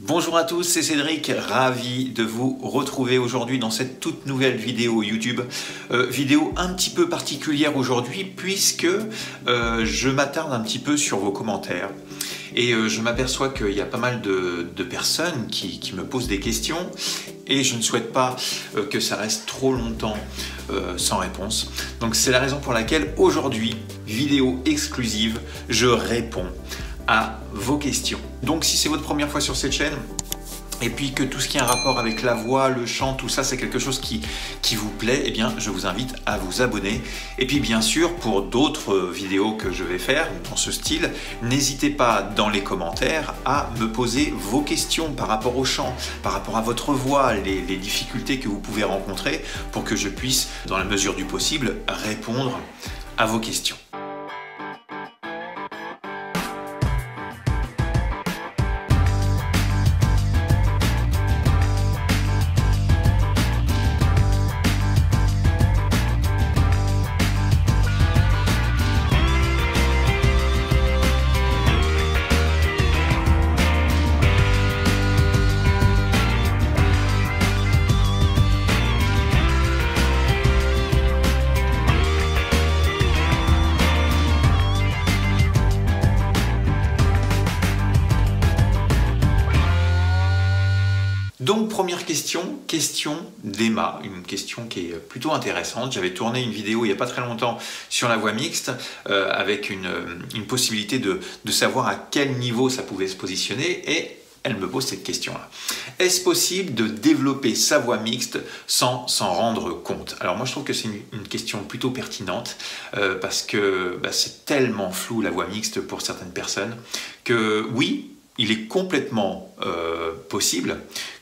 Bonjour à tous, c'est Cédric, ravi de vous retrouver aujourd'hui dans cette toute nouvelle vidéo YouTube. Vidéo un petit peu particulière aujourd'hui puisque je m'attarde un petit peu sur vos commentaires. Et je m'aperçois qu'il y a pas mal de personnes qui me posent des questions et je ne souhaite pas que ça reste trop longtemps sans réponse. Donc c'est la raison pour laquelle aujourd'hui, vidéo exclusive, je réponds à vos questions. Donc si c'est votre première fois sur cette chaîne, et puis que tout ce qui a un rapport avec la voix, le chant, tout ça, c'est quelque chose qui vous plaît, eh bien, je vous invite à vous abonner. Et puis, bien sûr, pour d'autres vidéos que je vais faire dans ce style, n'hésitez pas dans les commentaires à me poser vos questions par rapport au chant, par rapport à votre voix, les difficultés que vous pouvez rencontrer pour que je puisse, dans la mesure du possible, répondre à vos questions. Donc première question d'Emma, une question qui est plutôt intéressante. J'avais tourné une vidéo il n'y a pas très longtemps sur la voix mixte avec une possibilité de savoir à quel niveau ça pouvait se positionner et elle me pose cette question-là. Est-ce possible de développer sa voix mixte sans s'en rendre compte? Alors moi je trouve que c'est une question plutôt pertinente parce que c'est tellement flou la voix mixte pour certaines personnes que oui, il est complètement possible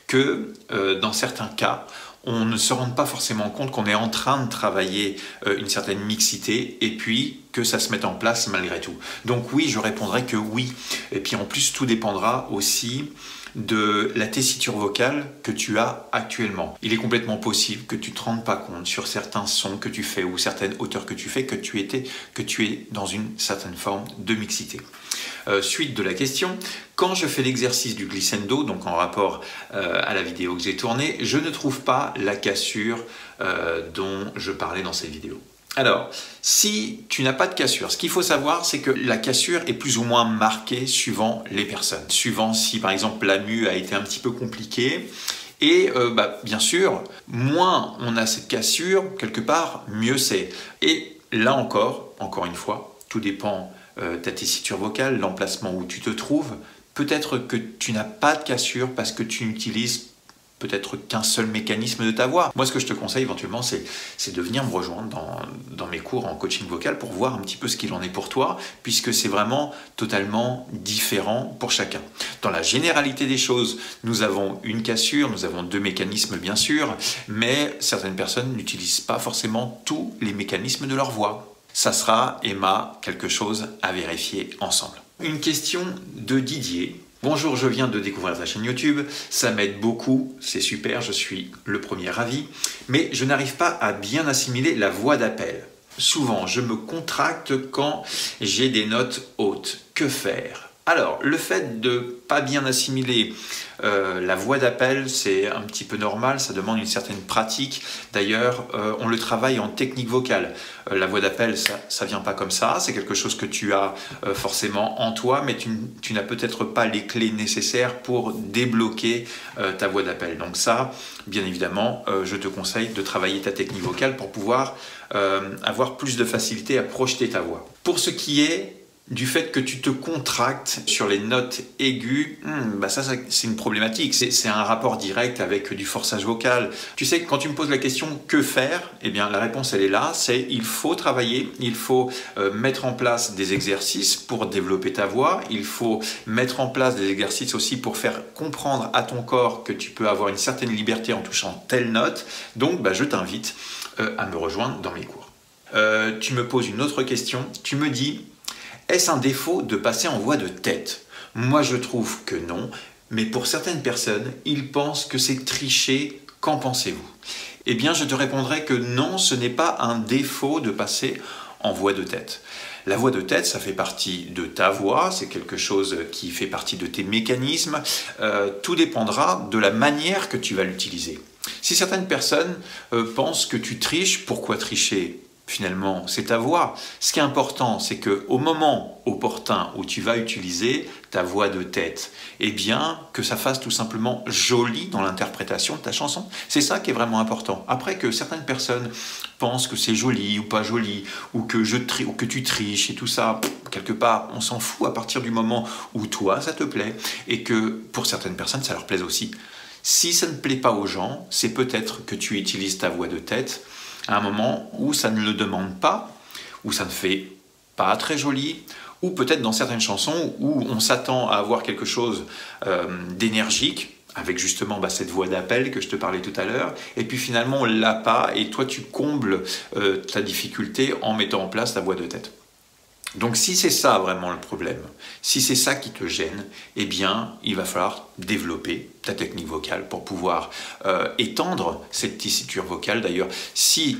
que dans certains cas, on ne se rende pas forcément compte qu'on est en train de travailler une certaine mixité et puis que ça se mette en place malgré tout. Donc oui, je répondrai que oui. Et puis en plus, tout dépendra aussi de la tessiture vocale que tu as actuellement. Il est complètement possible que tu ne te rendes pas compte sur certains sons que tu fais ou certaines hauteurs que tu fais que tu es dans une certaine forme de mixité. Suite de la question, quand je fais l'exercice du glissando, donc en rapport à la vidéo que j'ai tournée, je ne trouve pas la cassure dont je parlais dans cette vidéo. Alors, si tu n'as pas de cassure, ce qu'il faut savoir, c'est que la cassure est plus ou moins marquée suivant les personnes. Suivant si, par exemple, la mue a été un petit peu compliquée. Et bien sûr, moins on a cette cassure, quelque part, mieux c'est. Et là encore une fois, tout dépend de ta tessiture vocale, l'emplacement où tu te trouves. Peut-être que tu n'as pas de cassure parce que tu n'utilises peut-être qu'un seul mécanisme de ta voix. Moi, ce que je te conseille éventuellement, c'est de venir me rejoindre dans mes cours en coaching vocal pour voir un petit peu ce qu'il en est pour toi, puisque c'est vraiment totalement différent pour chacun. Dans la généralité des choses, nous avons une cassure, nous avons deux mécanismes bien sûr, mais certaines personnes n'utilisent pas forcément tous les mécanismes de leur voix. Ça sera, Emma, quelque chose à vérifier ensemble. Une question de Didier. Bonjour, je viens de découvrir ta chaîne YouTube, ça m'aide beaucoup, c'est super, je suis le premier ravi, mais je n'arrive pas à bien assimiler la voix d'appel. Souvent, je me contracte quand j'ai des notes hautes. Que faire? Alors, le fait de ne pas bien assimiler la voix d'appel, c'est un petit peu normal, ça demande une certaine pratique. D'ailleurs, on le travaille en technique vocale. La voix d'appel, ça vient pas comme ça, c'est quelque chose que tu as forcément en toi, mais tu n'as peut-être pas les clés nécessaires pour débloquer ta voix d'appel. Donc ça, bien évidemment, je te conseille de travailler ta technique vocale pour pouvoir avoir plus de facilité à projeter ta voix. Pour ce qui est du fait que tu te contractes sur les notes aiguës, ça c'est une problématique, c'est un rapport direct avec du forçage vocal. Tu sais, quand tu me poses la question « que faire ?», eh bien la réponse elle est là, c'est il faut travailler, il faut mettre en place des exercices pour développer ta voix, il faut mettre en place des exercices aussi pour faire comprendre à ton corps que tu peux avoir une certaine liberté en touchant telle note. Donc je t'invite à me rejoindre dans mes cours. Tu me poses une autre question, tu me dis: est-ce un défaut de passer en voix de tête? Moi, je trouve que non, mais pour certaines personnes, ils pensent que c'est tricher. Qu'en pensez-vous? Eh bien, je te répondrai que non, ce n'est pas un défaut de passer en voix de tête. La voix de tête, ça fait partie de ta voix, c'est quelque chose qui fait partie de tes mécanismes. Tout dépendra de la manière que tu vas l'utiliser. Si certaines personnes pensent que tu triches, pourquoi tricher ? Finalement, c'est ta voix. Ce qui est important, c'est qu'au moment opportun où tu vas utiliser ta voix de tête, eh bien, que ça fasse tout simplement joli dans l'interprétation de ta chanson. C'est ça qui est vraiment important. Après, que certaines personnes pensent que c'est joli ou pas joli, ou que tu triches et tout ça, quelque part, on s'en fout à partir du moment où toi, ça te plaît, et que pour certaines personnes, ça leur plaise aussi. Si ça ne plaît pas aux gens, c'est peut-être que tu utilises ta voix de tête à un moment où ça ne le demande pas, où ça ne fait pas très joli, ou peut-être dans certaines chansons où on s'attend à avoir quelque chose d'énergique, avec justement cette voix d'appel que je te parlais tout à l'heure, et puis finalement on ne l'a pas, et toi tu combles ta difficulté en mettant en place ta voix de tête. Donc si c'est ça vraiment le problème, si c'est ça qui te gêne, eh bien il va falloir développer ta technique vocale pour pouvoir étendre cette tessiture vocale. D'ailleurs, si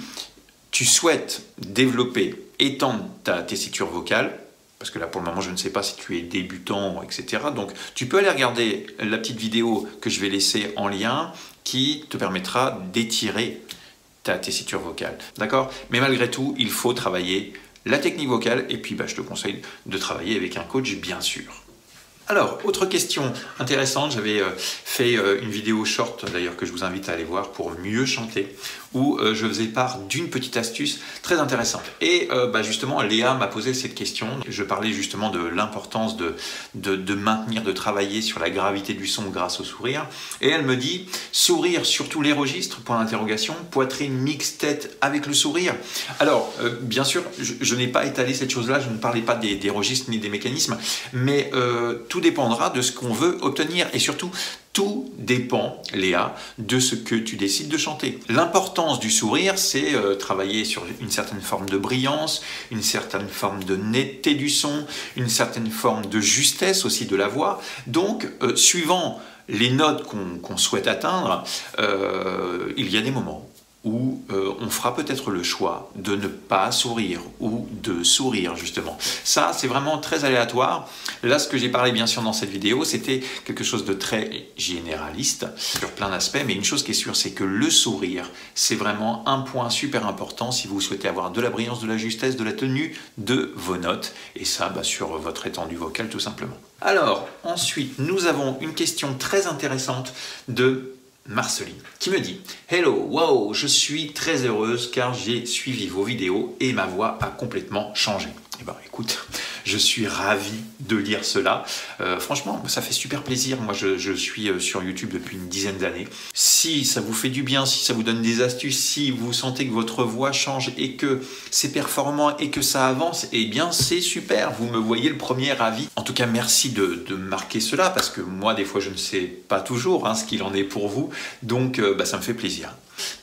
tu souhaites développer, étendre ta tessiture vocale, parce que là pour le moment je ne sais pas si tu es débutant, etc. Donc tu peux aller regarder la petite vidéo que je vais laisser en lien qui te permettra d'étirer ta tessiture vocale. D'accord ? Mais malgré tout, il faut travailler la technique vocale, et puis je te conseille de travailler avec un coach, bien sûr. Alors, autre question intéressante, j'avais fait une vidéo short, d'ailleurs, que je vous invite à aller voir pour mieux chanter, où je faisais part d'une petite astuce très intéressante. Et justement, Léa m'a posé cette question. Je parlais justement de l'importance de maintenir, de travailler sur la gravité du son grâce au sourire. Et elle me dit, sourire sur tous les registres, point d'interrogation, poitrine, mix, tête avec le sourire. Alors, bien sûr, je n'ai pas étalé cette chose-là, je ne parlais pas des registres ni des mécanismes, mais tout dépendra de ce qu'on veut obtenir, et surtout, tout dépend, Léa, de ce que tu décides de chanter. L'importance du sourire, c'est travailler sur une certaine forme de brillance, une certaine forme de netteté du son, une certaine forme de justesse aussi de la voix. Donc, suivant les notes qu'on souhaite atteindre, il y a des moments où on fera peut-être le choix de ne pas sourire ou de sourire justement. Ça, c'est vraiment très aléatoire. Là, ce que j'ai parlé bien sûr dans cette vidéo, c'était quelque chose de très généraliste sur plein d'aspects, mais une chose qui est sûre, c'est que le sourire, c'est vraiment un point super important si vous souhaitez avoir de la brillance, de la justesse, de la tenue de vos notes, et ça sur votre étendue vocale tout simplement. Alors, ensuite, nous avons une question très intéressante de Marceline, qui me dit « Hello, wow, je suis très heureuse car j'ai suivi vos vidéos et ma voix a complètement changé. » Eh bien, écoute, je suis ravi de lire cela. Franchement, ça fait super plaisir. Moi, je suis sur YouTube depuis une dizaine d'années. Si ça vous fait du bien, si ça vous donne des astuces, si vous sentez que votre voix change et que c'est performant et que ça avance, eh bien, c'est super. Vous me voyez le premier ravi. En tout cas, merci de marquer cela parce que moi, des fois, je ne sais pas toujours ce qu'il en est pour vous. Donc, ça me fait plaisir.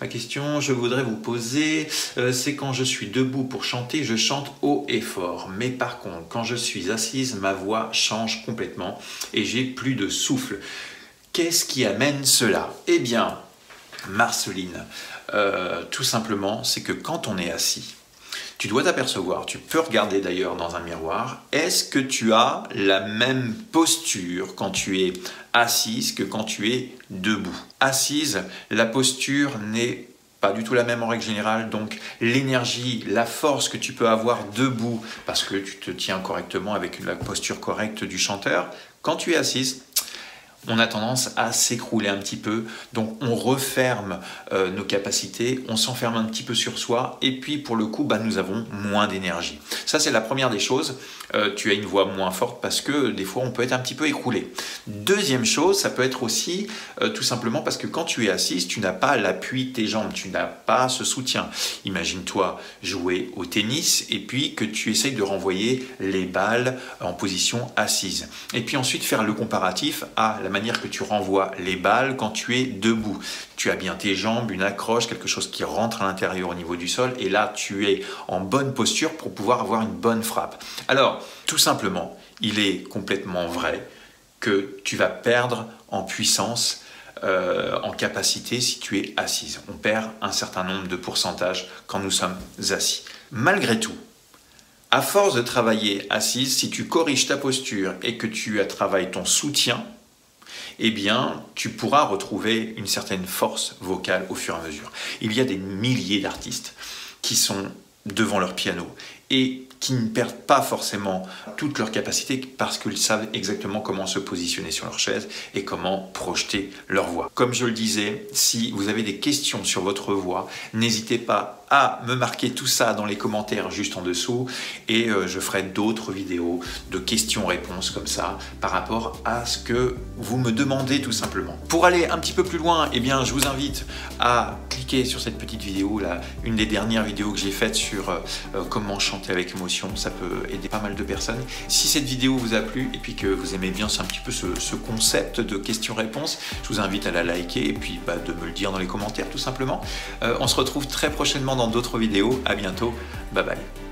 Ma question, je voudrais vous poser, c'est quand je suis debout pour chanter, je chante haut et fort. Mais par contre, quand je suis assise, ma voix change complètement et j'ai plus de souffle. Qu'est-ce qui amène cela? Eh bien, Marceline, tout simplement, c'est que quand on est assis, tu dois t'apercevoir, tu peux regarder d'ailleurs dans un miroir, est-ce que tu as la même posture quand tu es assise que quand tu es debout? Assise, la posture n'est pas du tout la même en règle générale, donc l'énergie, la force que tu peux avoir debout, parce que tu te tiens correctement avec la posture correcte du chanteur, quand tu es assise, on a tendance à s'écrouler un petit peu, donc on referme nos capacités, on s'enferme un petit peu sur soi, et puis pour le coup, nous avons moins d'énergie. Ça, c'est la première des choses. Tu as une voix moins forte parce que des fois, on peut être un petit peu écroulé. Deuxième chose, ça peut être aussi tout simplement parce que quand tu es assise, tu n'as pas l'appui de tes jambes, tu n'as pas ce soutien. Imagine-toi jouer au tennis et puis que tu essayes de renvoyer les balles en position assise. Et puis ensuite, faire le comparatif à la manière que tu renvoies les balles quand tu es debout. Tu as bien tes jambes, une accroche, quelque chose qui rentre à l'intérieur au niveau du sol, et là tu es en bonne posture pour pouvoir avoir une bonne frappe. Alors, tout simplement, il est complètement vrai que tu vas perdre en puissance, en capacité si tu es assise. On perd un certain nombre de pourcentages quand nous sommes assis. Malgré tout, À force de travailler assise, si tu corriges ta posture et que tu travailles ton soutien, eh bien, tu pourras retrouver une certaine force vocale au fur et à mesure. Il y a des milliers d'artistes qui sont devant leur piano et qui ne perdent pas forcément toute leur capacité parce qu'ils savent exactement comment se positionner sur leur chaise et comment projeter leur voix. Comme je le disais, si vous avez des questions sur votre voix, n'hésitez pas à me marquer tout ça dans les commentaires juste en dessous et je ferai d'autres vidéos de questions-réponses comme ça par rapport à ce que vous me demandez tout simplement. Pour aller un petit peu plus loin, eh bien, je vous invite à cliquer sur cette petite vidéo, là, une des dernières vidéos que j'ai faites sur comment chanter avec émotion. Ça peut aider pas mal de personnes. Si cette vidéo vous a plu et puis que vous aimez bien un petit peu ce concept de questions-réponses, je vous invite à la liker et puis de me le dire dans les commentaires tout simplement. On se retrouve très prochainement dans d'autres vidéos. À bientôt. Bye bye.